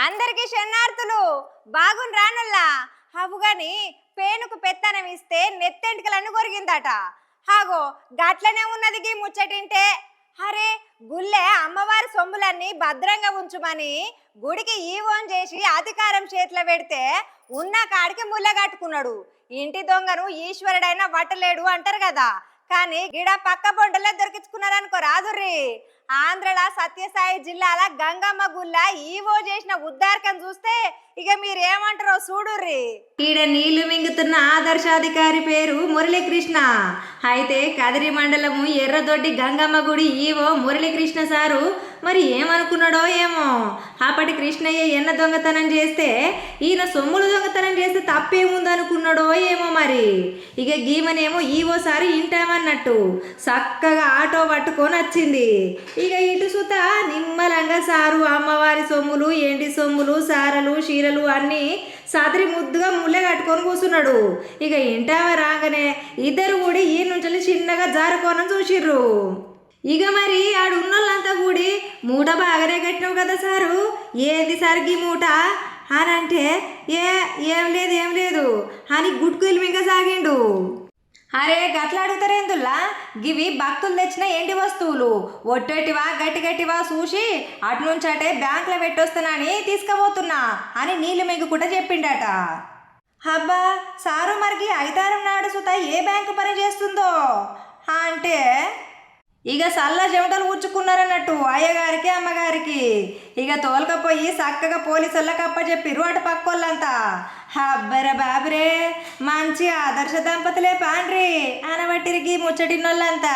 అందరికి శరణార్థులు బాగుండ్రానల్లా హవుగాని పేనుకు పెత్తనం ఇస్తే నెత్తెంటికలన్నీ కొరిగిందట. హాగో గట్లనే ఉన్నది గీ ముచ్చటింటే. అరే గుళ్ళే అమ్మవారి సొమ్ములన్నీ భద్రంగా ఉంచుమని గుడికి ఈవోన్ చేసి అధికారం చేతిలో పెడితే ఉన్న కాడికి ముళ్ళగట్టుకున్నాడు. ఇంటి దొంగను ఈశ్వరుడైనా వట్టలేడు అంటారు కదా. కానీ గిడ పక్క బొండలే దొరికించుకున్నారనుకో రాదుర్రి. ఆంధ్రల సత్యసాయి జిల్లాల గంగమ్మ గుళ్ళ ఈవో చేసిన ఉద్దారకం చూస్తే ఇక మీరేమంటారో చూడుర్రి. ఈడ నీళ్లు మింగుతున్న ఆదర్శాధికారి పేరు మురళీకృష్ణ. అయితే కదిరి మండలము ఎర్రదొడ్డి గంగమ్మ గుడి ఈవో మురళీకృష్ణ సారు మరి ఏమనుకున్నాడో ఏమో. అప్పటి కృష్ణయ్య ఎన్న దొంగతనం చేస్తే ఈయన సొమ్ములు దొంగతనం చేస్తే తప్పేముందనుకున్నాడో ఏమో మరి. ఇక గీమనేమో ఈవోసారి ఇంటామన్నట్టు చక్కగా ఆటో పట్టుకొని వచ్చింది. ఇక ఇటు సుత నిమ్మలంగా సారు అమ్మవారి సొమ్ములు ఏంటి సొమ్ములు సారలు చీరలు అన్నీ సదిరి ముద్దుగా ముళ్ళే కట్టుకొని కూర్చున్నాడు. ఇక ఇంటావ రాగానే ఇద్దరు కూడి ఈ నుంచి చిన్నగా జారుకోనని చూసిర్రు. ఇక మరి ఆడున్నోళ్ళంతా కూడి మూట బాగానే కట్టినావు కదా సారు, ఏది సరిగి మూట అని అంటే ఏం లేదు అని గుడ్కులు మింగ సాగిండు. అరే గట్లా అడుగుతారేందుల్లా, గివి భక్తులు తెచ్చిన ఏంటి వస్తువులు ఒట్టేటివా గట్టివా చూసి అటు నుంచి అటే బ్యాంకులో పెట్టొస్తానని తీసుకుపోతున్నా అని నీళ్ళు మింగు కూడా చెప్పిండట. అబ్బా సారు మరికి ఐతారం నాడు సుత ఏ బ్యాంకు పని చేస్తుందో అంటే ఇక సల్ల చెమటలు ఊచుకున్నారన్నట్టు అయ్యగారికి అమ్మగారికి. ఇక తోలకపోయి చక్కగా పోలీసులకు అప్పచెప్పిరు అటు పక్కోళ్ళంతా. అబ్బరే బాబురే మంచి ఆదర్శ దంపతులే పాండ్రి అనబట్టిరికి ముచ్చటినోళ్ళంతా.